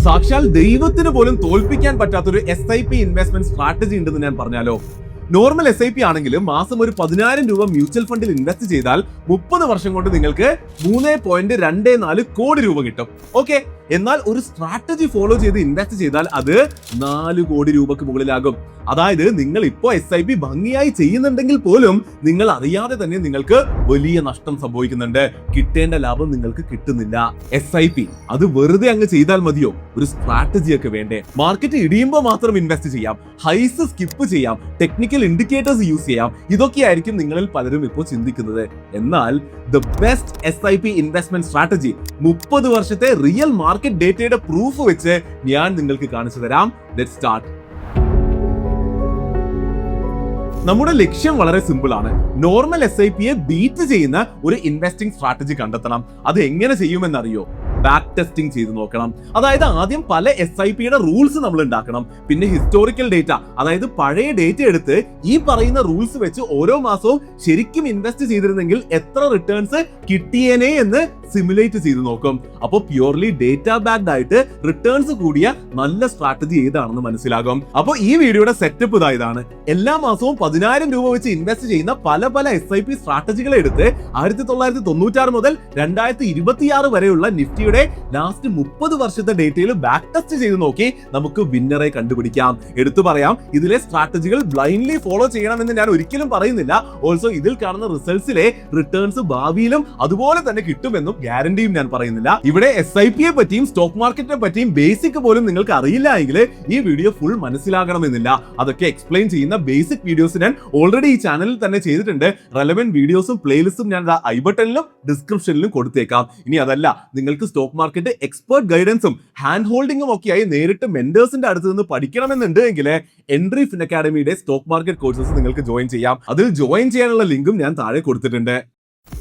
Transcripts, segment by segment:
സാക്ഷാൽ ദൈവത്തിന് പോലും തോൽപ്പിക്കാൻ പറ്റാത്തൊരു SIP ഇൻവെസ്റ്റ്മെന്റ് സ്ട്രാറ്റജി ഉണ്ടെന്ന് ഞാൻ പറഞ്ഞാലോ. നോർമൽ SIP ആണെങ്കിൽ മാസം ഒരു 10,000 രൂപ മ്യൂച്വൽ ഫണ്ടിൽ ഇൻവെസ്റ്റ് ചെയ്താൽ 30 വർഷം കൊണ്ട് നിങ്ങൾക്ക് 3.24 കോടി രൂപ കിട്ടും. ഓക്കെ, എന്നാൽ ഒരു സ്ട്രാറ്റജി ഫോളോ ചെയ്ത് ഇൻവെസ്റ്റ് ചെയ്താൽ അത് 4 കോടി രൂപക്ക് മുകളിലാകും. അതായത് നിങ്ങൾ ഇപ്പോൾ SIP ഭംഗിയായി ചെയ്യുന്നുണ്ടെങ്കിൽ പോലും നിങ്ങൾ അറിയാതെ തന്നെ നിങ്ങൾക്ക് വലിയ നഷ്ടം സംഭവിക്കുന്നുണ്ട്. കിട്ടേണ്ട ലാഭം നിങ്ങൾക്ക് കിട്ടുന്നില്ല. SIP അത് വെറുതെ അങ്ങ് ചെയ്താൽ മതിയോ? ഒരു സ്ട്രാറ്റജി ഒക്കെ വേണ്ടേ? മാർക്കറ്റ് ഇടിയുമ്പോൾ മാത്രം ഇൻവെസ്റ്റ് ചെയ്യാം, ഹൈസ് സ്കിപ്പ് ചെയ്യാം, ടെക്നിക്കൽ ഇൻഡിക്കേറ്റേഴ്സ് യൂസ് ചെയ്യാം. ഇതൊക്കെയായിരിക്കും നിങ്ങളിൽ പലരും ഇപ്പോൾ ചിന്തിക്കുന്നത്. എന്നാൽ the best SIP investment strategy 30 വർഷത്തെ റിയൽ മാർക്കറ്റ് ഡേറ്റയുടെ പ്രൂഫ് വെച്ച് ഞാൻ നിങ്ങൾക്ക് കാണിച്ചു തരാം. Let's start. നമ്മുടെ ലക്ഷ്യം വളരെ സിമ്പിൾ ആണ്. നോർമൽ SIPയെ ബീറ്റ് ചെയ്യുന്ന ഒരു ഇൻവെസ്റ്റിംഗ് സ്ട്രാറ്റജി കണ്ടെത്തണം. അത് എങ്ങനെ ചെയ്യുമെന്നറിയോ? ബാക്ക് ടെസ്റ്റിംഗ് ചെയ്ത് നോക്കണം. അതായത് ആദ്യം പല SIPയുടെ റൂൾസ് നമ്മൾ ഉണ്ടാക്കണം. പിന്നെ ഹിസ്റ്റോറിക്കൽ ഡേറ്റ, അതായത് പഴയ ഡേറ്റ എടുത്ത് ഈ പറയുന്ന റൂൾസ് വെച്ച് ഓരോ മാസവും ശരിക്കും ഇൻവെസ്റ്റ് ചെയ്തിരുന്നെങ്കിൽ എത്ര റിട്ടേൺസ് കിട്ടിയേനെ എന്ന് സിമുലേറ്റ് ചെയ്ത് നോക്കും. അപ്പോൾ പ്യൂർലി ഡേറ്റ ബാക്ക്ഡ് ആയിട്ട് റിട്ടേൺസ് കൂടിയ നല്ല സ്ട്രാറ്റജി ഏതാണെന്ന് മനസ്സിലാകും. അപ്പോൾ ഈ വീഡിയോയുടെ സെറ്റപ്പ് ഇതാണ്. എല്ലാ മാസവും 10,000 രൂപ വെച്ച് ഇൻവെസ്റ്റ് ചെയ്യുന്ന പല SIP സ്ട്രാറ്റജികളെ എടുത്ത് 1996 മുതൽ 2026 വരെയുള്ള നിഫ്റ്റിയുടെ ലാസ്റ്റ് 30 വർഷത്തെ ഡേറ്റയിൽ ബാക്ക് ടെസ്റ്റ് ചെയ്ത് നോക്കി നമുക്ക് വിന്നറെ കണ്ടുപിടിക്കാം. എടുത്തു പറയാം, ഇതിലെ സ്ട്രാറ്റജികൾ ബ്ലൈൻഡ്ലി ഫോളോ ചെയ്യണമെന്ന് ഞാൻ ഒരിക്കലും പറയുന്നില്ല. ഓൾസോ ഇതിൽ കാണുന്ന റിസൾട്ട്സിലെ റിട്ടേൺസ് ഭാവിയിലും അതുപോലെ തന്നെ കിട്ടുമെന്നും ഗ്യാരണ്ടിയും ഞാൻ പറയുന്നില്ല. ഇവിടെ SIPയെ പറ്റിയും സ്റ്റോക്ക് മാർക്കറ്റിനെ പറ്റിയും ബേസിക് പോലും നിങ്ങൾക്ക് അറിയില്ല എങ്കിൽ ഈ വീഡിയോ ഫുൾ മനസ്സിലാകണമെന്നില്ല. അതൊക്കെ എക്സ്പ്ലെയിൻ ചെയ്യുന്ന ബേസിക് വീഡിയോസ് ഞാൻ ഓൾറെഡി ഈ ചാനലിൽ തന്നെ ചെയ്തിട്ടുണ്ട്. റെലവന്റ് വീഡിയോസും പ്ലേലിസ്റ്റും ഞാൻ ഐ ബട്ടണിലും ഡിസ്ക്രിപ്ഷനിലും കൊടുത്തേക്കാം. ഇനി അതല്ല, നിങ്ങൾക്ക് സ്റ്റോക്ക് മാർക്കറ്റ് എക്സ്പേർട്ട് ഗൈഡൻസും ഹാൻഡ് ഹോൾഡിംഗും ഒക്കെയായി നേരിട്ട് മെന്റേഴ്സിന്റെ അടുത്ത് നിന്ന് പഠിക്കണമെന്നുണ്ട് എങ്കിൽ എൻട്രി ഫിൻ അക്കാഡമിയുടെ സ്റ്റോക്ക് മാർക്കറ്റ് കോഴ്സസ് നിങ്ങൾക്ക് ജോയിൻ ചെയ്യാം. അതിൽ ജോയിൻ ചെയ്യാനുള്ള ലിങ്കും ഞാൻ താഴെ കൊടുത്തിട്ടുണ്ട്.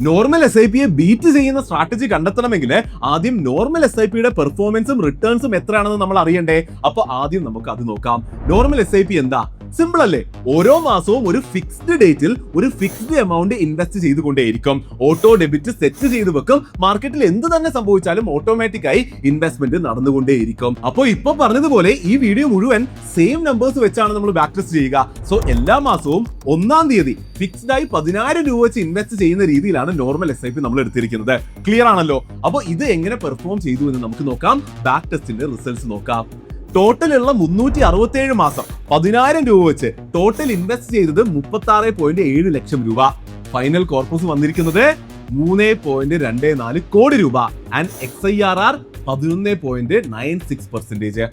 നോർമൽ SIPയെ ബീറ്റ് ചെയ്യുന്ന സ്ട്രാറ്റജി കണ്ടെത്തണമെങ്കിൽ ആദ്യം നോർമൽ SIPയുടെ പെർഫോമൻസും റിട്ടേൺസും എത്രയാണെന്ന് നമ്മൾ അറിയണ്ടേ. അപ്പൊ ആദ്യം നമുക്ക് അത് നോക്കാം. നോർമൽ SIP എന്താ? സിമ്പിൾ അല്ലേ? ഓരോ മാസവും ഒരു ഫിക്സ്ഡ് ഡേറ്റിൽ ഒരു ഫിക്സ്ഡ് എമൗണ്ട് ഇൻവെസ്റ്റ് ചെയ്തുകൊണ്ടേയിരിക്കും. ഓട്ടോ ഡെബിറ്റ് സെറ്റ് ചെയ്ത് വെക്കും. മാർക്കറ്റിൽ എന്ത് തന്നെ സംഭവിച്ചാലും ഓട്ടോമാറ്റിക്കായി ഇൻവെസ്റ്റ്മെന്റ് നടന്നുകൊണ്ടേയിരിക്കും. അപ്പോൾ ഇപ്പൊ പറഞ്ഞതുപോലെ ഈ വീഡിയോ മുഴുവൻ സെയിം നമ്പേഴ്സ് വെച്ചാണ് നമ്മൾ ബാക്ക് ടെസ്റ്റ് ചെയ്യുക. സോ എല്ലാ മാസവും 1-ാം തീയതി ഫിക്സ്ഡ് ആയി 10,000 രൂപ വെച്ച് ഇൻവെസ്റ്റ് ചെയ്യുന്ന രീതിയിലാണ് നോർമൽ SIP നമ്മൾ എടുത്തിരിക്കുന്നത്. ക്ലിയർ ആണല്ലോ? അപ്പോൾ ഇത് എങ്ങനെ പെർഫോം ചെയ്തു എന്ന് നമുക്ക് നോക്കാം. ബാക്ക് ടെസ്റ്റിന്റെ റിസൾട്ട്സ് നോക്കാം. ടോട്ടലുള്ള 367 മാസം 10,000 രൂപ വെച്ച് ടോട്ടൽ ഇൻവെസ്റ്റ് ചെയ്തത് 36.7 ലക്ഷം രൂപ. ഫൈനൽ കോർപ്പസ് വന്നിരിക്കുന്നത് 3.24 കോടി രൂപ ആൻഡ് XIRR 11.96%.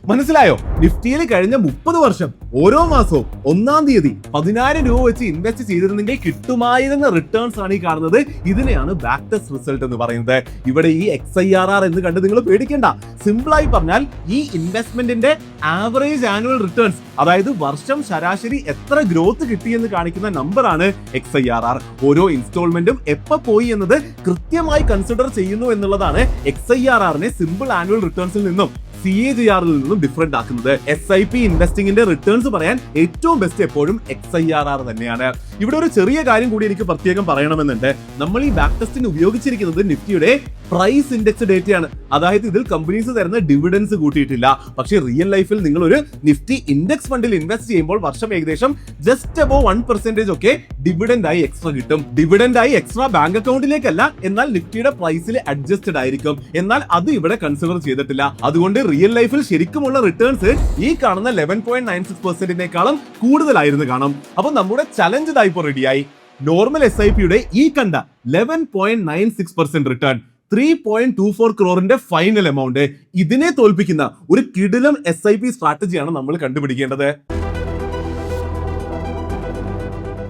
മനസ്സിലായോ? നിഫ്റ്റിയിൽ കഴിഞ്ഞ 30 വർഷം ഓരോ മാസവും 1-ാം തീയതി 10,000 രൂപ വെച്ച് ഇൻവെസ്റ്റ് ചെയ്തിരുന്നെങ്കിൽ കിട്ടുമായിരുന്ന റിട്ടേൺസ് ആണ് ഈ കാണുന്നത്. ഇതിനെയാണ് ബാക്ക് ടെസ്റ്റ് റിസൾട്ട് എന്ന് പറയുന്നത്. ഇവിടെ ഈ XIRR എന്ന് കണ്ട് നിങ്ങൾ പേടിക്കേണ്ട. സിമ്പിൾ ആയി പറഞ്ഞാൽ ഈ ഇൻവെസ്റ്റ്മെന്റിന്റെ ആവറേജ് ആനുവൽ റിട്ടേൺസ്, അതായത് വർഷം ശരാശരി എത്ര ഗ്രോത്ത് കിട്ടിയെന്ന് കാണിക്കുന്ന നമ്പർ ആണ് XIRR. ഓരോ ഇൻസ്റ്റാൾമെന്റും എപ്പോ പോയി എന്നത് കൃത്യമായി കൺസിഡർ ചെയ്യുന്നു എന്നുള്ളതാണ് XIRRനെ സിമ്പിൾ ആനുവൽ റിട്ടേൺസിൽ നിന്നും CAGRൽ നിന്നും ഡിഫറെന്റ് ആക്കുന്നത്. SIP ഇൻവെസ്റ്റിംഗിന്റെ റിട്ടേൺസ് പറയാൻ ഏറ്റവും ബെസ്റ്റ് എപ്പോഴും XIRR തന്നെയാണ്. ഇവിടെ ഒരു ചെറിയ കാര്യം കൂടി എനിക്ക് പ്രത്യേകം പറയണമെന്നുണ്ട്. നമ്മൾ ഈ ബാക്ക് ടെസ്റ്റിന് ഉപയോഗിച്ചിരിക്കുന്നത് നിഫ്റ്റിയുടെ പ്രൈസ് ഇൻഡെക്സ് ഡേറ്റയാണ്. അതായത് ഇതിൽ കമ്പനീസ് തരുന്ന ഡിവിഡൻസ് കൂട്ടിയിട്ടില്ല. പക്ഷേ റിയൽ ലൈഫിൽ നിങ്ങൾ ഒരു നിഫ്റ്റി ഇൻഡെക്സ് ഫണ്ടിൽ ഇൻവെസ്റ്റ് ചെയ്യുമ്പോൾ വർഷം ഏകദേശം ജസ്റ്റ് അബോവ് 1% ഒക്കെ ഡിവിഡൻഡ് ആയി എക്സ്ട്രാ കിട്ടും. ഡിവിഡൻഡ് ആയി എക്സ്ട്രാ ബാങ്ക് അക്കൗണ്ടിലേക്കല്ല, എന്നാൽ നിഫ്റ്റിയുടെ പ്രൈസിൽ അഡ്ജസ്റ്റഡ് ആയിരിക്കും. എന്നാൽ അത് ഇവിടെ കൺസിഡർ ചെയ്തിട്ടില്ല. അതുകൊണ്ട് റിയൽ ലൈഫിൽ ശരിക്കുമുള്ള റിട്ടേൺസ് ഈ കാണുന്ന 11.96%നേക്കാളും കൂടുതലായിരുന്നു കാണും. അപ്പൊ നമ്മുടെ ചലഞ്ച് ഇതായിപ്പോ റെഡിയായി. നോർമൽ SIPയുടെ ഈ കണ്ട 11.96% റിട്ടേൺ, 3.24 ക്രോറിന്റെ ഫൈനൽ എമൗണ്ട്, ഇതിനെ തോൽപ്പിക്കുന്ന ഒരു കിടിലം SIP സ്ട്രാറ്റജിയാണ് നമ്മൾ കണ്ടുപിടിക്കേണ്ടത്.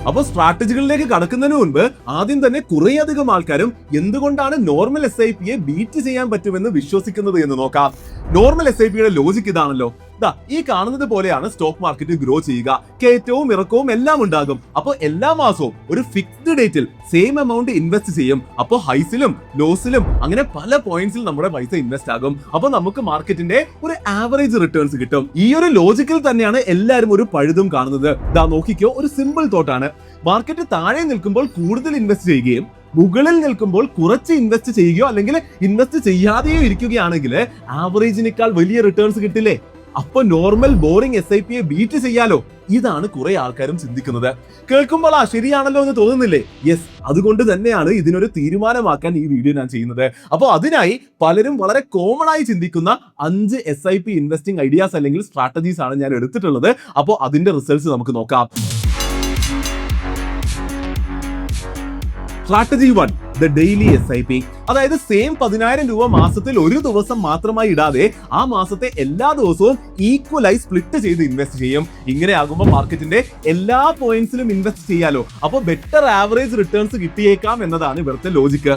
അപ്പോൾ സ്ട്രാറ്റജികളിലേക്ക് കടക്കുന്നതിന് മുൻപ് ആദ്യം തന്നെ കുറേയധികം ആൾക്കാരും എന്തുകൊണ്ടാണ് നോർമൽ SIPയെ ബീറ്റ് ചെയ്യാൻ പറ്റുമെന്ന് വിശ്വസിക്കുന്നത് എന്ന് നോക്കാം. നോർമൽ SIPയുടെ ലോജിക് ഇതാണല്ലോ. ഈ കാണുന്നത് പോലെയാണ് സ്റ്റോക്ക് മാർക്കറ്റ് ഗ്രോ ചെയ്യുക. കയറ്റവും ഇറക്കവും എല്ലാം ഉണ്ടാകും. അപ്പോൾ എല്ലാ മാസവും ഒരു ഫിക്സ്ഡ് ഡേറ്റിൽ സെയിം എമൗണ്ട് ഇൻവെസ്റ്റ് ചെയ്യും. അപ്പോൾ ഹൈസിലും ലോസിലും അങ്ങനെ പല പോയിന്റ്സിൽ നമ്മുടെ പൈസ ഇൻവെസ്റ്റ് ആകും. അപ്പോൾ നമുക്ക് മാർക്കറ്റിന്റെ ഒരു ആവറേജ് റിട്ടേൺസ് കിട്ടും. ഈ ഒരു ലോജിക്കിൽ തന്നെയാണ് എല്ലാവരും ഒരു പഴുതും കാണുന്നത്. നോക്കിക്കോ, ഒരു സിമ്പിൾ തോട്ടാണ്. മാർക്കറ്റ് താഴെ നിൽക്കുമ്പോൾ കൂടുതൽ ഇൻവെസ്റ്റ് ചെയ്യുകയും മുകളിൽ നിൽക്കുമ്പോൾ കുറച്ച് ഇൻവെസ്റ്റ് ചെയ്യുകയോ അല്ലെങ്കിൽ ഇൻവെസ്റ്റ് ചെയ്യാതെയോ ഇരിക്കുകയാണെങ്കിൽ ആവറേജിനേക്കാൾ വലിയ റിട്ടേൺസ് കിട്ടില്ലേ? അപ്പൊ നോർമൽ ബോറിംഗ് SIP ബീറ്റ് ചെയ്യാലോ. ഇതാണ് കുറെ ആൾക്കാരും ചിന്തിക്കുന്നത്. കേൾക്കുമ്പോൾ ശരിയാണല്ലോ എന്ന് തോന്നുന്നില്ലേ? യെസ്, അതുകൊണ്ട് തന്നെയാണ് ഇതിനൊരു തീരുമാനമാക്കാൻ ഈ വീഡിയോ ഞാൻ ചെയ്യുന്നത്. അപ്പോൾ അതിനായി പലരും വളരെ കോമൺ ആയി ചിന്തിക്കുന്ന 5 SIP ഇൻവെസ്റ്റിംഗ് ഐഡിയാസ് അല്ലെങ്കിൽ സ്ട്രാറ്റജീസ് ആണ് ഞാൻ എടുത്തിട്ടുള്ളത്. അപ്പോൾ അതിന്റെ റിസൾട്ട്സ് നമുക്ക് നോക്കാം. Strategy 1, the daily SIP. അതായത് സെയിം 10,000 രൂപ മാസത്തിൽ ഒരു ദിവസം മാത്രമായി ഇടാതെ ആ മാസത്തെ എല്ലാ ദിവസവും ഈക്വലായി സ്പ്ലിറ്റ് ചെയ്ത് ഇൻവെസ്റ്റ് ചെയ്യും. ഇങ്ങനെ ആകുമ്പോൾ മാർക്കറ്റിന്റെ എല്ലാ പോയിന്റ്സിലും ഇൻവെസ്റ്റ് ചെയ്യാലോ. അപ്പോൾ ബെറ്റർ ആവറേജ് റിട്ടേൺസ് കിട്ടിയേക്കാം എന്നതാണ് ഇവിടുത്തെ logic.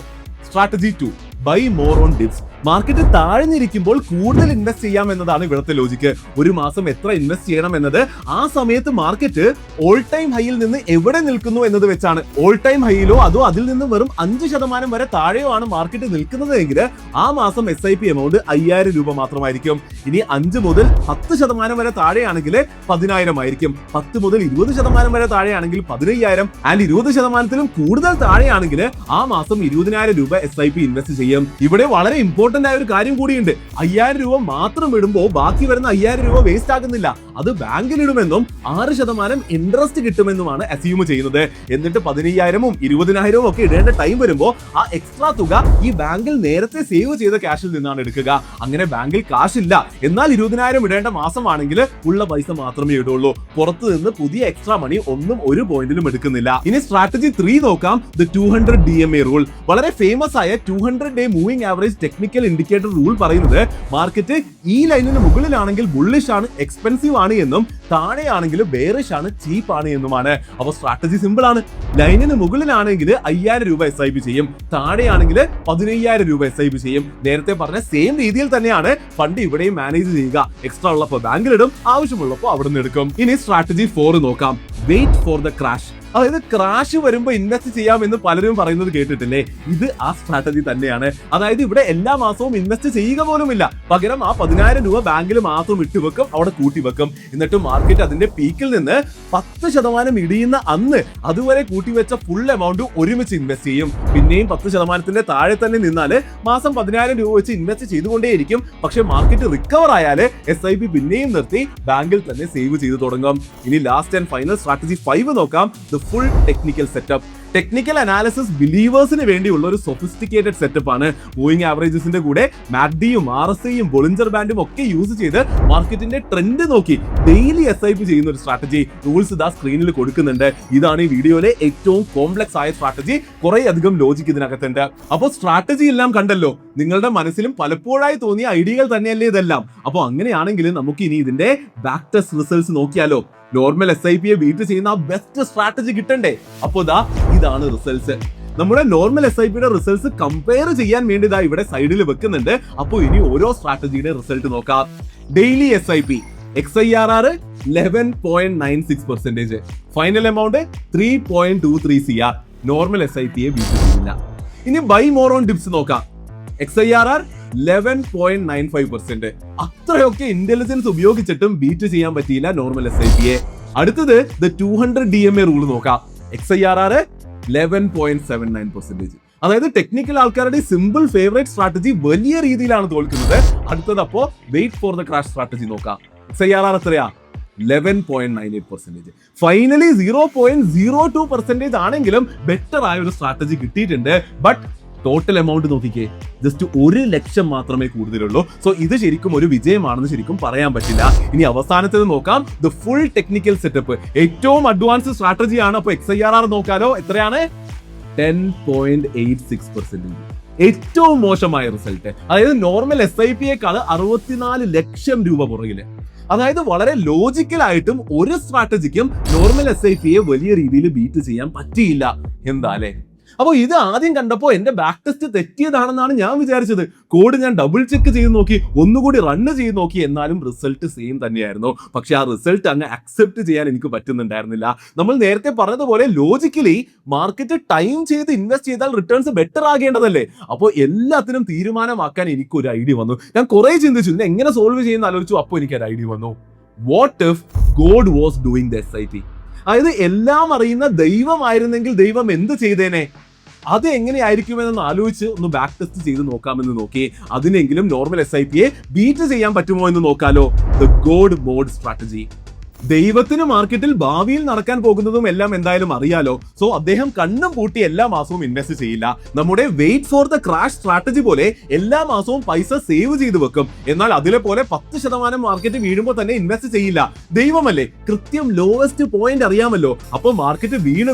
Strategy 2, buy more on dips. Market താഴ്ന്നിരിക്കുമ്പോൾ കൂടുതൽ ഇൻവെസ്റ്റ് ചെയ്യാം എന്നതാണ് ഇവിടുത്തെ ലോജിക്ക്. ഒരു മാസം എത്ര ഇൻവെസ്റ്റ് ചെയ്യണം എന്നത് ആ സമയത്ത് മാർക്കറ്റ് ഓൾ ടൈം ഹൈയിൽ നിന്ന് എവിടെ നിൽക്കുന്നു എന്നത് വെച്ചാണ്. ഓൾ ടൈം ഹൈയിലോ അതോ അതിൽ നിന്ന് വെറും 5% വരെ താഴെയോ ആണ് മാർക്കറ്റ് നിൽക്കുന്നത് എങ്കിൽ ആ മാസം SIP എമൗണ്ട് 5,000 രൂപ മാത്രമായിരിക്കും. ഇനി 5 മുതൽ 10% വരെ താഴെയാണെങ്കിൽ 10,000 ആയിരിക്കും. 10 മുതൽ 20% വരെ താഴെയാണെങ്കിൽ 15,000 ആൻഡ് 20%ത്തിലും കൂടുതൽ താഴെയാണെങ്കിൽ ആ മാസം 20,000 രൂപ SIP ഇൻവെസ്റ്റ് ചെയ്യും. ഇവിടെ വളരെ ഇമ്പോർട്ടന്റ് ആയ ഒരു കാര്യം കൂടിയുണ്ട്. 5,000 രൂപ മാത്രം ഇടുമ്പോൾ ബാക്കി വരുന്ന 5,000 രൂപ വേസ്റ്റ് ആകുന്നില്ല. അത് ബാങ്കിൽ ഇടുമെന്നും 6% ഇൻട്രസ്റ്റ് കിട്ടുമെന്നുമാണ് അസ്യൂം ചെയ്യുന്നത്. എന്നിട്ട് 15,000ഉം 20,000ഉം ഒക്കെ ഇടേണ്ട ടൈം വരുമ്പോൾ ആ എക്സ്ട്രാ തുക ഈ ബാങ്കിൽ നേരത്തെ സേവ് ചെയ്ത ക്യാഷിൽ നിന്നാണ് എടുക്കുക. അങ്ങനെ ബാങ്കിൽ കാശില്ല, എന്നാൽ 20,000 ഇടേണ്ട മാസമാണെങ്കിൽ ഉള്ള പൈസ മാത്രമേ ഇടുള്ളൂ. പുറത്തു നിന്ന് പുതിയ എക്സ്ട്രാ മണി ഒന്നും ഒരു പോയിന്റിലും എടുക്കുന്നില്ല. ഇനി സ്ട്രാറ്റജി 3 നോക്കാം, ദ 200 DMA റൂൾ. വളരെ ഫേമസ് ആയ 200 day moving average technical indicator rule പറയുന്നത് മാർക്കറ്റ് ഈ ലൈനിന് മുകളിലാണെങ്കിൽ ബുള്ളിഷ് ആണ്, എക്സ്പെൻസീവ് ആണ് എന്നും താഴെയാണെങ്കിൽ ബെയറിഷ് ആണ്, ചീപ്പ് ആണ് എന്നുമാണ്. അപ്പോൾ സ്ട്രാറ്റജി സിമ്പിൾ ആണ്. ലൈനിന് മുകളിലാണെങ്കിൽ 5,000 രൂപ SIP ചെയ്യും, താഴെയാണെങ്കിൽ 15,000 രൂപ SIP ചെയ്യും. നേരത്തെ പറഞ്ഞ സെയിം രീതിയിൽ തന്നെയാണ് ഫണ്ട് ഇവിടെയും മാനേജ് ചെയ്യുക. എക്സ്ട്രാ ഉള്ളപ്പോൾ ബാങ്കിലിടും, ആവശ്യമുള്ളപ്പോൾ അവിടെ നിന്ന് എടുക്കും. ഇനി സ്ട്രാറ്റജി 4 നോക്കാം, വെയിറ്റ് ഫോർ ദ ക്രാഷ്. അതായത് ക്രാഷ് വരുമ്പോൾ ഇൻവെസ്റ്റ് ചെയ്യാമെന്ന് പലരും പറയുന്നത് കേട്ടിട്ടില്ലേ? ഇത് ആ സ്ട്രാറ്റജി തന്നെയാണ്. അതായത് ഇവിടെ എല്ലാ മാസവും ഇൻവെസ്റ്റ് ചെയ്യുക പോലുമില്ല, പകരം ആ 10,000 രൂപ ബാങ്കിൽ മാത്രം ഇട്ടുവെക്കും, അവിടെ കൂട്ടിവെക്കും. എന്നിട്ട് മാർക്കറ്റ് അതിന്റെ പീക്കിൽ നിന്ന് 10% ഇടിയുന്ന അന്ന് അതുവരെ കൂട്ടിവെച്ച ഫുൾ എമൗണ്ട് ഒരുമിച്ച് ഇൻവെസ്റ്റ് ചെയ്യും. പിന്നെയും 10%ത്തിന്റെ താഴെ തന്നെ നിന്നാല് മാസം 10,000 രൂപ വെച്ച് ഇൻവെസ്റ്റ് ചെയ്തുകൊണ്ടേയിരിക്കും. പക്ഷെ മാർക്കറ്റ് റിക്കവർ ആയാല് SIP പിന്നെയും നിർത്തി ബാങ്കിൽ തന്നെ സേവ് ചെയ്ത് തുടങ്ങും. ഇനി ലാസ്റ്റ് ആൻഡ് ഫൈനൽ സ്ട്രാറ്റജി 5 നോക്കാം, full technical setup. Technical analysis ബിലീവേഴ്സിന് വേണ്ടിയുള്ള ഒരു സൊഫിസ്റ്റിക്കേറ്റഡ് സെറ്റപ്പ് ആണ്. മൂവിംഗ് ആവറേജസിന്റെ കൂടെ MACDയും RSIയും ബൊളിഞ്ചർ ബാൻഡും ഒക്കെ യൂസ് ചെയ്ത് മാർക്കറ്റിന്റെ ട്രെൻഡ് നോക്കി ഡെയിലി SIP ചെയ്യുന്ന ഒരു സ്ട്രാറ്റജി. റൂൾസ് ഇതാ സ്ക്രീനിൽ കൊടുക്കുന്നുണ്ട്. ഇതാണ് ഈ വീഡിയോയിലെ ഏറ്റവും കോംപ്ലക്സ് ആയ സ്ട്രാറ്റജി. കുറെ അധികം ലോജിക് ഇതിനകത്തുണ്ട്. അപ്പോൾ സ്ട്രാറ്റജി എല്ലാം കണ്ടല്ലോ. നിങ്ങളുടെ മനസ്സിലും പലപ്പോഴായി തോന്നിയ ഐഡിയകൾ തന്നെയല്ലേ ഇതെല്ലാം? അപ്പോൾ അങ്ങനെയാണെങ്കിൽ നമുക്ക് ഇനി ഇതിന്റെ ബാക്ക് ടെസ്റ്റ് റിസൾട്ട്സ് നോക്കിയാലോ? നോർമൽ SIP ബീറ്റ് ചെയ്യുന്ന ബെസ്റ്റ് സ്ട്രാറ്റജി കിട്ടണ്ടേ? അപ്പോൾ ഇതാണ് റിസൾട്ട്സ്. നമ്മുടെ നോർമൽ SIPയുടെ റിസൾട്ട്സ് കമ്പയർ ചെയ്യാൻ വേണ്ടി ഇവിടെ സൈഡിൽ വെക്കുന്നുണ്ട്. അപ്പോൾ ഇനി ഓരോ സ്ട്രാറ്റജിയുടെ റിസൾട്ട് നോക്കാം. Daily SIP XIRR 11.96%, final amount 3.23 CR. Normal SIP beat ചെയ്യില്ല. ഇനി ബൈ മോർ ഓൺ ഡിപ്സ് നോക്കാം. XIRR 11.95%. അത്രയൊക്കെ ഇന്റലിജൻസ് ഉപയോഗിച്ചിട്ടും ബീറ്റ് ചെയ്യാൻ പറ്റിയില്ല നോർമൽ SIP. അടുത്തത് ദ 200 DMA റൂൾ നോക്കാം. XIRR 11.79%. അതായത് ടെക്നിക്കൽ ആൾക്കാരുടെ സിമ്പിൾ ഫേവറേറ്റ് സ്ട്രാറ്റജി വലിയ രീതിയിലാണ് തോൽക്കുന്നത്. അടുത്തത് അപ്പോ wait for the crash strategy നോക്കാം. XIRR എത്രയാ? 11.98%. ഫൈനലി 0.02% ആണെങ്കിലും ബെറ്റർ ആയ ഒരു സ്ട്രാറ്റജി കിട്ടിയിട്ടുണ്ട്. ബട്ട് ടോട്ടൽ എമൗണ്ട് നോക്കിക്കേ, ജസ്റ്റ് 1 ലക്ഷം മാത്രമേ കൂടുതലുള്ളൂ. സോ ഇത് ശരിക്കും ഒരു വിജയമാണെന്ന് ശരിക്കും പറയാൻ പറ്റില്ല. ഇനി അവസാനത്തേത് നോക്കാം, ദ ഫുൾ ടെക്നിക്കൽ സെറ്റപ്പ്. ഏറ്റവും അഡ്വാൻസ് സ്ട്രാറ്റജിയാണ്. അപ്പോൾ XIRR നോക്കാലോ, എത്രയാണ്? 10.86%. ഏറ്റവും മോശമായ റിസൾട്ട്. അതായത് നോർമൽ SIPയേക്കാൾ 64 ലക്ഷം രൂപ പുറകില്. അതായത് വളരെ ലോജിക്കലായിട്ടും ഒരു സ്ട്രാറ്റജിക്കും നോർമൽ SIPയെ വലിയ രീതിയിൽ ബീറ്റ് ചെയ്യാൻ പറ്റിയില്ല. എന്താലേ? അപ്പോൾ ഇത് ആദ്യം കണ്ടപ്പോൾ എന്റെ ബാക്ക് ടെസ്റ്റ് തെറ്റിയതാണെന്നാണ് ഞാൻ വിചാരിച്ചത്. കോഡ് ഞാൻ ഡബിൾ ചെക്ക് ചെയ്ത് നോക്കി, ഒന്നുകൂടി റണ്ണ് ചെയ്ത് നോക്കി, എന്നാലും റിസൾട്ട് സെയിം തന്നെയായിരുന്നു. പക്ഷെ ആ റിസൾട്ട് അങ്ങ് അക്സെപ്റ്റ് ചെയ്യാൻ എനിക്ക് പറ്റുന്നുണ്ടായിരുന്നില്ല. നമ്മൾ നേരത്തെ പറഞ്ഞതുപോലെ ലോജിക്കലി മാർക്കറ്റ് ടൈം ചെയ്ത് ഇൻവെസ്റ്റ് ചെയ്താൽ റിട്ടേൺസ് ബെറ്റർ ആകേണ്ടതല്ലേ? അപ്പോൾ എല്ലാത്തിനും തീരുമാനമാക്കാൻ എനിക്കൊരു ഐഡിയ വന്നു. ഞാൻ കുറെ ചിന്തിച്ചു ഇതിനെ എങ്ങനെ സോൾവ് ചെയ്യുന്ന ആലോചിച്ചു. അപ്പോൾ എനിക്കൊരു ഐഡിയ വന്നു. What if God was doing the SIP? അതായത് എല്ലാം അറിയുന്ന ദൈവമായിരുന്നെങ്കിൽ ദൈവം എന്ത് ചെയ്തേനെ? അത് എങ്ങനെയായിരിക്കുമെന്ന് ആലോചിച്ച് ഒന്ന് ബാക്ക് ടെസ്റ്റ് ചെയ്ത് നോക്കാമെന്ന് നോക്കി. അതിനെങ്കിലും നോർമൽ SIP ബീറ്റ് ചെയ്യാൻ പറ്റുമോ എന്ന് നോക്കാലോ. The god mode strategy. ദൈവത്തിന് മാർക്കറ്റിൽ ഭാവിയിൽ നടക്കാൻ പോകുന്നതും എല്ലാം എന്തായാലും അറിയാലോ. സോ അദ്ദേഹം കണ്ണും പൂട്ടി എല്ലാ മാസവും ഇൻവെസ്റ്റ് ചെയ്യില്ല. നമ്മുടെ wait for the crash strategy പോലെ എല്ലാ മാസവും പൈസ സേവ് ചെയ്ത് വെക്കും. എന്നാൽ അതിലെ പോലെ 10% മാർക്കറ്റ് വീഴുമ്പോൾ തന്നെ ഇൻവെസ്റ്റ് ചെയ്യില്ല. ദൈവമല്ലേ, കൃത്യം ലോവസ്റ്റ് പോയിന്റ് അറിയാമല്ലോ. അപ്പോൾ മാർക്കറ്റ് വീണ്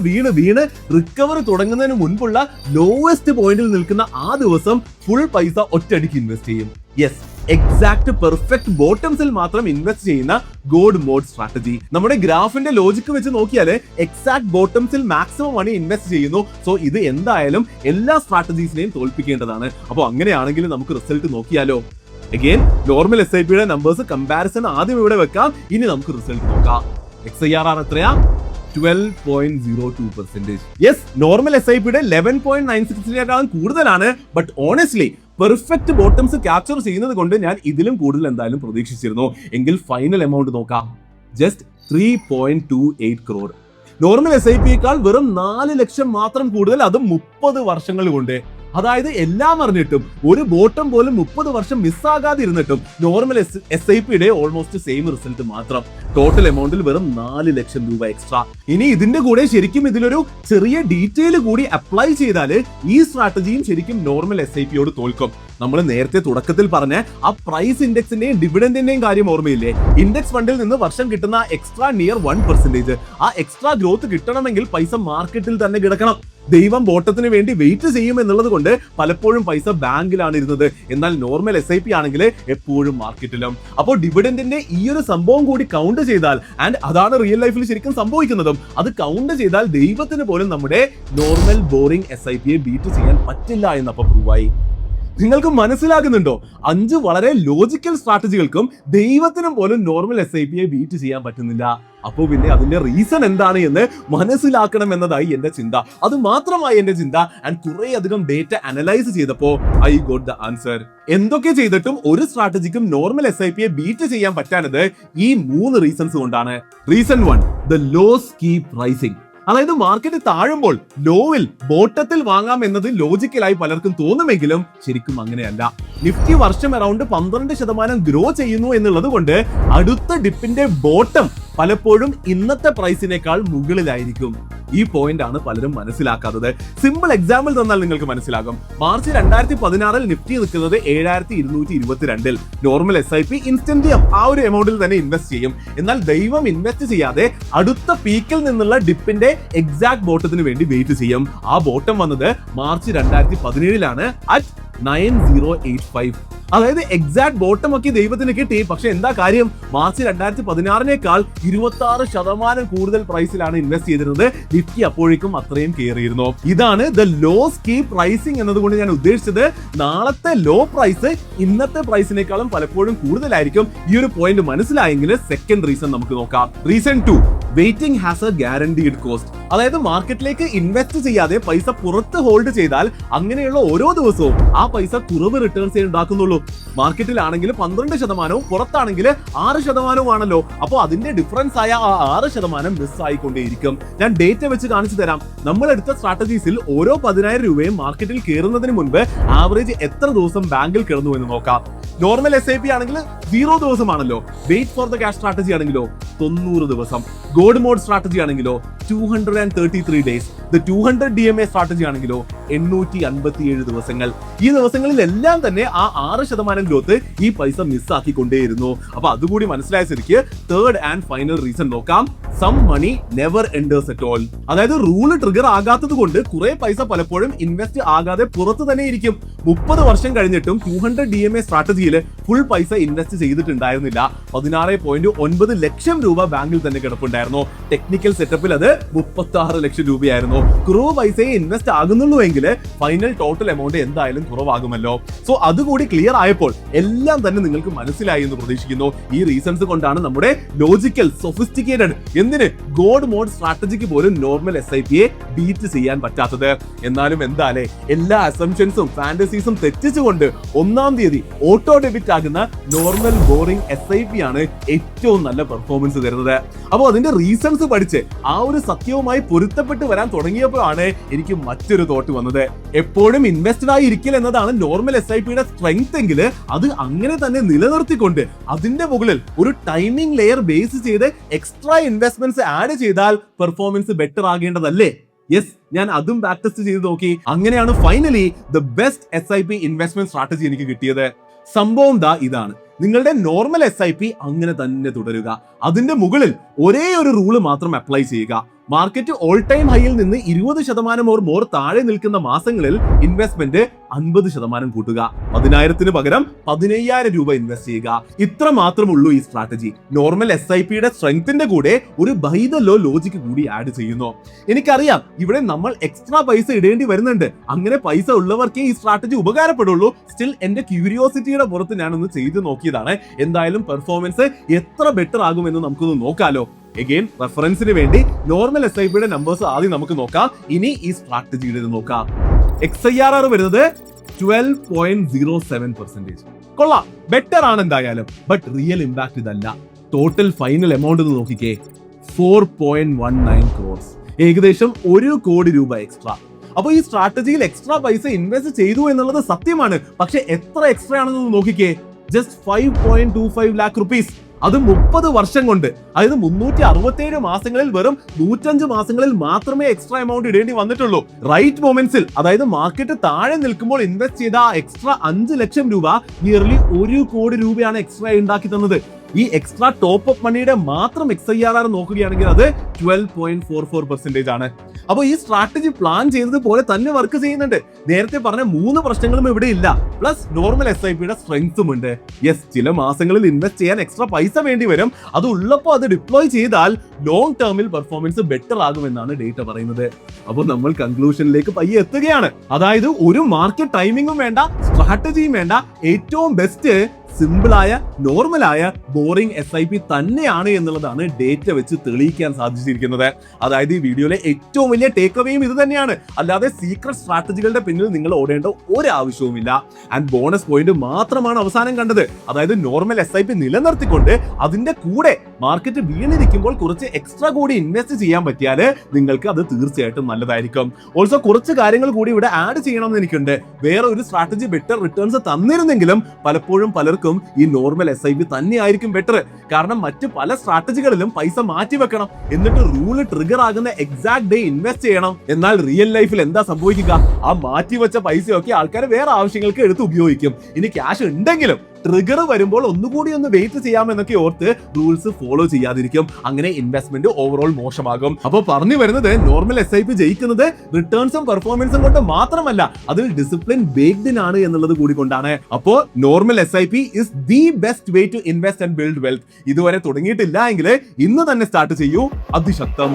റിക്കവർ തുടങ്ങുന്നതിന് മുൻപുള്ള ലോവസ്റ്റ് പോയിന്റിൽ നിൽക്കുന്ന ആ ദിവസം ഫുൾ പൈസ ഒറ്റയടിക്ക് ഇൻവെസ്റ്റ് ചെയ്യും. യെസ്, എക്സാക്ട് പെർഫെക്റ്റ് ബോട്ടംസിൽ മാത്രം ഇൻവെസ്റ്റ് ചെയ്യുന്ന ഗോഡ് മോഡ് സ്ട്രാറ്റജി. നമ്മുടെ ഗ്രാഫിന്റെ ലോജിക്ക് വെച്ച് നോക്കിയാൽ എക്സാക്ട് ബോട്ടംസിൽ മാക്സിമം മണി ഇൻവെസ്റ്റ് ചെയ്യുന്നു. സോ ഇത് എന്തായാലും എല്ലാ സ്ട്രാറ്റജീസിനെയും തോൽപ്പിക്കേണ്ടതാണ്. അപ്പോൾ അങ്ങനെയാണെങ്കിൽ നമുക്ക് റിസൾട്ട് നോക്കിയാലോ. Again normal SIP numbers comparison ആദ്യം ഇവിടെ വെക്കാം. ഇനി നമുക്ക് റിസൾട്ട് നോക്കാം. XIRR എത്രയാ? 12.02%. യെസ്, നോർമൽ SIP 11.96 കൂടുതലാണ്. But honestly perfect bottoms capture ചെയ്യുന്നത് കൊണ്ട് ഞാൻ ഇതിലും കൂടുതൽ എന്തായാലും പ്രതീക്ഷിച്ചിരുന്നു. എങ്കിൽ ഫൈനൽ എമൗണ്ട് നോക്കാം. Just 3.28 crore. നോർമൽ SIP വെറും 4 ലക്ഷം മാത്രം കൂടുതൽ, അതും 30 വർഷങ്ങൾ കൊണ്ട്. അതായത് എല്ലാം അറിഞ്ഞിട്ടും ഒരു ബോട്ടം പോലും 30 വർഷം മിസ്സാകാതിരുന്നിട്ടും normal SIP almost same result മാത്രം. ടോട്ടൽ എമൗണ്ടിൽ വെറും 4 ലക്ഷം രൂപ എക്സ്ട്രാ. ഇനി ഇതിന്റെ കൂടെ ശരിക്കും ഇതിലൊരു ചെറിയ ഡീറ്റെയിൽ കൂടി അപ്ലൈ ചെയ്താൽ ഈ സ്ട്രാറ്റജിയും ശരിക്കും നോർമൽ SIP തോൽക്കും. നമ്മൾ നേരത്തെ തുടക്കത്തിൽ പറഞ്ഞ ആ പ്രൈസ് ഇൻഡെക്സിന്റെയും ഡിവിഡന്റിന്റെയും കാര്യം ഓർമ്മയില്ലേ? ഇൻഡെക്സ് ഫണ്ടിൽ നിന്ന് വർഷം കിട്ടുന്ന എക്സ്ട്രാ നിയർ 1%. ആ എക്സ്ട്രാ ഗ്രോത്ത് കിട്ടണമെങ്കിൽ പൈസ മാർക്കറ്റിൽ തന്നെ കിടക്കണം. ദൈവം ബോട്ടത്തിന് വേണ്ടി വെയിറ്റ് ചെയ്യും എന്നുള്ളത് കൊണ്ട് പലപ്പോഴും പൈസ ബാങ്കിലാണ് ഇരുന്നത്. എന്നാൽ നോർമൽ SIP ആണെങ്കിൽ എപ്പോഴും മാർക്കറ്റിലും. അപ്പോൾ ഡിവിഡന്റിന്റെ ഈ ഒരു സംഭവം കൂടി കൗണ്ട് ചെയ്താൽ, ആൻഡ് അതാണ് റിയൽ ലൈഫിൽ ശരിക്കും സംഭവിക്കുന്നതും, അത് കൗണ്ട് ചെയ്താൽ ദൈവത്തിന് പോലും നമ്മുടെ നോർമൽ ബോറിംഗ് SIP ബീറ്റ് ചെയ്യാൻ പറ്റില്ല എന്നപ്പോൾ പ്രൂവായി. നിങ്ങൾക്ക് മനസ്സിലാകുന്നുണ്ടോ? 5 വളരെ ലോജിക്കൽ സ്ട്രാറ്റജികൾക്കും ദൈവത്തിനും പോലും നോർമൽ SIP ബീറ്റ് ചെയ്യാൻ പറ്റുന്നില്ല. അപ്പോൾ പിന്നെ അതിന്റെ റീസൺ എന്താണ് എന്ന് മനസ്സിലാക്കണം എന്നതായി എന്റെ ചിന്ത. അത് മാത്രമായി എന്റെ ചിന്ത. ആൻഡ് കുറെ അധികം ഡേറ്റ അനലൈസ് ചെയ്തപ്പോൾ ഐ ഗോട്ട് ദ ആൻസർ. എന്തൊക്കെ ചെയ്തിട്ടും ഒരു സ്ട്രാറ്റജിക്കും നോർമൽ SIP ബീറ്റ് ചെയ്യാൻ പറ്റാനത് ഈ 3 റീസൺസ് കൊണ്ടാണ്. Reason 1, the lows keep rising. അതായത് മാർക്കറ്റ് താഴുമ്പോൾ ലോവിൽ ബോട്ടത്തിൽ വാങ്ങാം എന്നത് ലോജിക്കലായി പലർക്കും തോന്നുമെങ്കിലും ശരിക്കും അങ്ങനെയല്ല. നിഫ്റ്റി വർഷം അറൌണ്ട് 12% ഗ്രോ ചെയ്യുന്നു എന്നുള്ളത് കൊണ്ട് അടുത്ത ഡിപ്പിന്റെ ബോട്ടം പലപ്പോഴും ഇന്നത്തെ പ്രൈസിനേക്കാൾ മുകളിലായിരിക്കും. ഈ പോയിന്റ് ആണ് പലരും മനസ്സിലാക്കാത്തത്. സിമ്പിൾ എക്സാമ്പിൾ തന്നാൽ നിങ്ങൾക്ക് മനസ്സിലാകും. മാർച്ച് 2016 നിഫ്റ്റി നിൽക്കുന്നത് 7222. നോർമൽ SIP ഇൻസ്റ്റന്റ് ആ ഒരു എമൗണ്ടിൽ തന്നെ ഇൻവെസ്റ്റ് ചെയ്യും. എന്നാൽ ദൈവം ഇൻവെസ്റ്റ് ചെയ്യാതെ അടുത്ത പീക്കിൽ നിന്നുള്ള ഡിപ്പിന്റെ എക്സാക്ട് ബോട്ടത്തിന് വേണ്ടി വെയിറ്റ് ചെയ്യും. ആ ബോട്ടം വന്നത് മാർച്ച് 2017 അറ്റ് 9085. അതായത് എക്സാക്ട് ബോട്ടം ഒക്കെ ദൈവത്തിന് കിട്ടി. പക്ഷെ എന്താ കാര്യം? മാർച്ച് 2016 26% കൂടുതൽ പ്രൈസിലാണ് ഇൻവെസ്റ്റ് ചെയ്തിരുന്നത്. നിഫ്റ്റി അപ്പോഴേക്കും അത്രയും കയറിയിരുന്നു. ഇതാണ് ദ ലോസ് കീപ് റൈസിംഗ് എന്നതുകൊണ്ട് ഞാൻ ഉദ്ദേശിച്ചത്. നാളത്തെ ലോ പ്രൈസ് ഇന്നത്തെ പ്രൈസിനേക്കാളും പലപ്പോഴും കൂടുതലായിരിക്കും. ഈ ഒരു പോയിന്റ് മനസ്സിലായെങ്കിൽ സെക്കൻഡ് റീസൺ നമുക്ക് നോക്കാം. Reason 2, waiting has A guaranteed cost. അതായത് മാർക്കറ്റിലേക്ക് ഇൻവെസ്റ്റ് ചെയ്യാതെ പൈസ പുറത്ത് ഹോൾഡ് ചെയ്താൽ അങ്ങനെയുള്ള ഓരോ ദിവസവും ആ പൈസ കുറവ് റിട്ടേൺസ് ഉണ്ടാക്കുന്നുള്ളൂ. മാർക്കറ്റിലാണെങ്കിൽ 12%, പുറത്താണെങ്കിൽ 6% ആണല്ലോ. അപ്പോൾ അതിന്റെ ഡിഫറൻസ് ആയ ആ 6% മിസ് ആയിക്കൊണ്ടേയിരിക്കും. ഞാൻ ഡേറ്റ വെച്ച് കാണിച്ചു തരാം. നമ്മൾ എടുത്ത സ്ട്രാറ്റജീസിൽ ഓരോ 10,000 രൂപയും മാർക്കറ്റിൽ കയറുന്നതിന് മുൻപ് ആവറേജ് എത്ര ദിവസം ബാങ്കിൽ കിടന്നു എന്ന് നോക്കാം. നോർമൽ SIP ആണെങ്കിൽ 0 ദിവസമാണല്ലോ. Wait for the cash strategy ആണെങ്കിലോ 90 ദിവസം. ഗോഡ് മോഡ് സ്ട്രാറ്റജി ആണെങ്കിലോ 233 ഡേയ്സ്. ദ 200 DMA സ്ട്രാറ്റജി ആണെങ്കിലോ 857 ദിവസങ്ങൾ. ഈ ദിവസങ്ങളിലെല്ലാം തന്നെ ആ 6% ഗ്രോത്ത് ഈ പൈസ മിസ്സാക്കിക്കൊണ്ടേയിരുന്നു. അപ്പൊ അതുകൂടി മനസ്സിലായ സ്ഥിതിക്ക് തേർഡ് ആൻഡ് ഫൈനൽ റീസൺ നോക്കാം. Some money never enters at all. അതായത് റൂള് ട്രിഗർ ആകാത്തത് കൊണ്ട് കുറെ പൈസ പലപ്പോഴും ഇൻവെസ്റ്റ് ആകാതെ പുറത്ത് തന്നെ ഇരിക്കും. 30 വർഷം കഴിഞ്ഞിട്ടും 200 DMA സ്ട്രാറ്റജിയിൽ ഫുൾ പൈസ ഇൻവെസ്റ്റ് ചെയ്തിട്ടുണ്ടായിരുന്നില്ല. 16.9 ലക്ഷം രൂപ ബാങ്കിൽ തന്നെ കിടപ്പുണ്ടായിരുന്നു. ടെക്നിക്കൽ സെറ്റപ്പിൽ അത് 36 ലക്ഷം രൂപയായിരുന്നു. കുറവ് പൈസയെ ഇൻവെസ്റ്റ് ആകുന്നുള്ളൂ എങ്കിൽ ഫൈനൽ ടോട്ടൽ എമൗണ്ട് എന്തായാലും കുറവാകുമല്ലോ. സോ അതുകൂടി ക്ലിയർ ആയപ്പോൾ എല്ലാം തന്നെ നിങ്ങൾക്ക് മനസ്സിലായി എന്ന് പ്രതീക്ഷിക്കുന്നു. ഈ റീസൺസ് കൊണ്ടാണ് നമ്മുടെ ലോജിക്കൽ, സൊഫിസ്റ്റിക്കേറ്റഡ്, എന്തിന് ഗോഡ് മോഡ് സ്ട്രാറ്റജിക്ക് പോലും നോർമൽ SIPയെ ബീറ്റ് ചെയ്യാൻ പറ്റാത്തത്? എന്നാലും എന്താലേ, എല്ലാ അസംഷൻസും ഫാന്റസീസും തെറ്റിച്ചുകൊണ്ട് 1-ാം തീയതി ഓട്ടോ ഡെബിറ്റ് ആകുന്ന നോർമൽ ബോറിംഗ് SIP ആണ് ഏറ്റവും നല്ല പെർഫോമൻസ് തരുന്നത്. അപ്പോൾ അതിന്റെ റീസൺസ് പഠിച്ച് ആ ഒരു സത്യവുമായി പൊരുത്തപ്പെട്ട് വരാൻ തുടങ്ങിയപ്പോഴാണ് എനിക്ക് മറ്റൊരു തോട്ട് വന്നത്. എപ്പോഴും ഇൻവെസ്റ്റഡ് ആയി ഇരിക്കൽ എന്നതാണ് നോർമൽ SIPയുടെ സ്ട്രെങ്ത് എങ്കിൽ അത് അങ്ങനെ തന്നെ നിലനിർത്തിക്കൊണ്ട് അതിന്റെ മുകളിൽ ഒരു ടൈമിംഗ് ലെയർ ബേസ് ചെയ്ത് എക്സ്ട്രാ ഇൻവെസ്റ്റ്മെന്റ്സ് ആഡ് ചെയ്താൽ പെർഫോമൻസ് ബെറ്റർ ആകേണ്ടതല്ലേ? യെസ്, ഞാൻ അതും ബാക്ക് ടെസ്റ്റ് ചെയ്ത് നോക്കി. അങ്ങനെയാണ് finally the best SIP investment strategy എനിക്ക് കിട്ടിയത്. സംഭവം ദാ ഇതാണ്. നിങ്ങളുടെ നോർമൽ SIP അങ്ങനെ തന്നെ തുടരുക. അതിന്റെ മുകളിൽ ഒരേ ഒരു റൂള് മാത്രം അപ്ലൈ ചെയ്യുക. മാർക്കറ്റ് ഓൾ ടൈം ഹൈയിൽ നിന്ന് 20% ഓർ മോർ താഴെ നിൽക്കുന്ന മാസങ്ങളിൽ ഇൻവെസ്റ്റ്മെന്റ് 50% കൂട്ടുക. 10,000 പകരം 15,000 രൂപ ഇൻവെസ്റ്റ് ചെയ്യുക. ഇത്ര മാത്രമുള്ളൂ ഈ സ്ട്രാറ്റജി. നോർമൽ SIPയുടെ സ്ട്രെങ്ത്തിന്റെ കൂടെ ഒരു ബൈ ദ ലോ ലോജിക്ക് കൂടി ആഡ് ചെയ്യുന്നു. എനിക്കറിയാം ഇവിടെ നമ്മൾ എക്സ്ട്രാ പൈസ ഇടേണ്ടി വരുന്നുണ്ട്. അങ്ങനെ പൈസ ഉള്ളവർക്കേ ഈ സ്ട്രാറ്റജി ഉപകാരപ്പെടുള്ളൂ. സ്റ്റിൽ എന്റെ ക്യൂരിയോസിറ്റിയുടെ പുറത്ത് ഞാനൊന്ന് ചെയ്ത് നോക്കിയതാണ്. എന്തായാലും പെർഫോമൻസ് എത്ര ബെറ്റർ ആകുമെന്ന് നമുക്കൊന്ന് നോക്കാലോ. എഗെയിൻ റെഫറൻസിന് വേണ്ടി നോർമൽ SIPയുടെ നമ്പേഴ്സ് ആദ്യം നമുക്ക് നോക്കാം. ഇനി ഈ സ്ട്രാറ്റജിയുടെ നോക്കാം. XIRR വരുന്നത് 12.07%. കൊള്ളാം, ബെറ്റർ ആണ് എന്തായാലും. ബട്ട് റിയൽ ഇമ്പാക്ട് ഇതല്ല. ടോട്ടൽ ഫൈനൽ എമൗണ്ട് ഒന്ന് നോക്കിക്കേ, 4.19 crores, ഏകദേശം 1 കോടി രൂപ എക്സ്ട്രാ. അപ്പൊ ഈ സ്ട്രാറ്റജിയിൽ എക്സ്ട്രാ പൈസ ഇൻവെസ്റ്റ് ചെയ്തു എന്നുള്ളത് സത്യമാണ്. പക്ഷെ എത്ര എക്സ്ട്രാ ആണെന്ന് നോക്കിക്കേ, ജസ്റ്റ് 5.25 lakh rupees. അത് 30 വർഷം കൊണ്ട്, അതായത് 367 മാസങ്ങളിൽ വെറും 105 മാസങ്ങളിൽ മാത്രമേ എക്സ്ട്രാ എമൗണ്ട് ഇടേണ്ടി വന്നിട്ടുള്ളൂ. റൈറ്റ് മൊമെന്റ്സിൽ, അതായത് മാർക്കറ്റ് താഴെ നിൽക്കുമ്പോൾ ഇൻവെസ്റ്റ് ചെയ്ത എക്സ്ട്രാ 5 ലക്ഷം രൂപ നിയർലി 1 കോടി രൂപയാണ് എക്സ്ട്രാ ഉണ്ടാക്കി തന്നത്. ഈ എക്സ്ട്രാ ടോപ്പ് അപ്പ് മണിയുടെ മാത്രം XIRR നോക്കുകയാണെങ്കിൽ അത് 12.44% ആണ്. അപ്പോൾ ഈ സ്ട്രാറ്റജി പ്ലാൻ ചെയ്തതുപോലെ തന്നെ വർക്ക് ചെയ്യുന്നുണ്ട്. നേരത്തെ പറഞ്ഞ 3 പ്രശ്നങ്ങളും ഇവിടെ ഇല്ല. പ്ലസ് നോർമൽ SIPയുടെ സ്ട്രെങ്ത്തും ഉണ്ട്. യെസ്, ചില മാസങ്ങളിൽ ഇൻവെസ്റ്റ് ചെയ്യാൻ എക്സ്ട്രാ പൈസ വേണ്ടി വരും. അത് ഉള്ളപ്പോൾ അത് ഡിപ്ലോയ് ചെയ്താൽ ലോങ് ടേമിൽ പെർഫോമൻസ് ബെറ്റർ ആകുമെന്നാണ് ഡേറ്റ പറയുന്നത്. അപ്പോൾ നമ്മൾ കൺക്ലൂഷനിലേക്ക് പയ്യെ എത്തുകയാണ്. അതായത് ഒരു മാർക്കറ്റ് ടൈമിങ്ങും വേണ്ട, സ്ട്രാറ്റജിയും വേണ്ട, ഏറ്റവും ബെസ്റ്റ് സിമ്പിളായ നോർമലായ ബോറിംഗ് SIP തന്നെയാണ് എന്നുള്ളതാണ് ഡേറ്റ വെച്ച് തെളിയിക്കാൻ സാധിച്ചിരിക്കുന്നത്. അതായത് ഈ വീഡിയോയിലെ ഏറ്റവും വലിയ ടേക്ക് അവേയും ഇത് തന്നെയാണ്. അല്ലാതെ സീക്രട്ട് സ്ട്രാറ്റജികളുടെ പിന്നിൽ നിങ്ങൾ ഓടേണ്ട ഒരു ആവശ്യവുമില്ല. ആൻഡ് ബോണസ് പോയിന്റ് മാത്രമാണ് അവസാനം കണ്ടത്. അതായത് നോർമൽ SIP നിലനിർത്തിക്കൊണ്ട് അതിന്റെ കൂടെ മാർക്കറ്റ് വീണിരിക്കുമ്പോൾ കുറച്ച് എക്സ്ട്രാ കൂടി ഇൻവെസ്റ്റ് ചെയ്യാൻ പറ്റിയാൽ നിങ്ങൾക്ക് അത് തീർച്ചയായിട്ടും നല്ലതായിരിക്കും. ഓൾസോ കുറച്ച് കാര്യങ്ങൾ കൂടി ഇവിടെ ആഡ് ചെയ്യണമെന്ന് എനിക്കുണ്ട്. വേറെ ഒരു സ്ട്രാറ്റജി ബെറ്റർ റിട്ടേൺസ് തന്നിരുന്നെങ്കിലും പലപ്പോഴും പലർക്കും ഈ നോർമൽ SIP തന്നെയായിരിക്കും ബെറ്റർ. കാരണം മറ്റ് പല സ്ട്രാറ്റജികളിലും പൈസ മാറ്റി വെക്കണം, എന്നിട്ട് റൂള് ട്രിഗർ ആകുന്ന എക്സാക്ട് ഡേ ഇൻവെസ്റ്റ് ചെയ്യണം. എന്നാൽ റിയൽ ലൈഫിൽ എന്താ സംഭവിക്കുക? ആ മാറ്റി വെച്ച പൈസയൊക്കെ ആൾക്കാർ വേറെ ആവശ്യങ്ങൾക്ക് എടുത്ത് ഉപയോഗിക്കും. ഇനി ക്യാഷ് ഉണ്ടെങ്കിലും ട്രിഗർ വരുമ്പോൾ ഒന്നുകൂടി ഒന്ന് വെയിറ്റ് ചെയ്യാമെന്നൊക്കെ ഓർത്ത് റൂൾസ് ഫോളോ ചെയ്യാതിരിക്കും. അങ്ങനെ ഇൻവെസ്റ്റ്മെന്റ് ഓവറോൾ മോശമാകും. അപ്പോൾ പറഞ്ഞു വരുന്നത് നോർമൽ SIP ജയിക്കുന്നത് റിട്ടേൺസും പെർഫോമൻസും കൊണ്ട് മാത്രമല്ല, അതിൽ ഡിസിപ്ലിൻ ബേക്ഡ് ഇൻ ആണ് എന്നുള്ളത് കൂടി കൊണ്ടാണ്. അപ്പോൾ normal SIP is the best way to invest and build wealth. ഇതുവരെ തുടങ്ങിയിട്ടില്ല എങ്കിൽ ഇന്ന് തന്നെ സ്റ്റാർട്ട് ചെയ്യൂ. അതിശക്തം.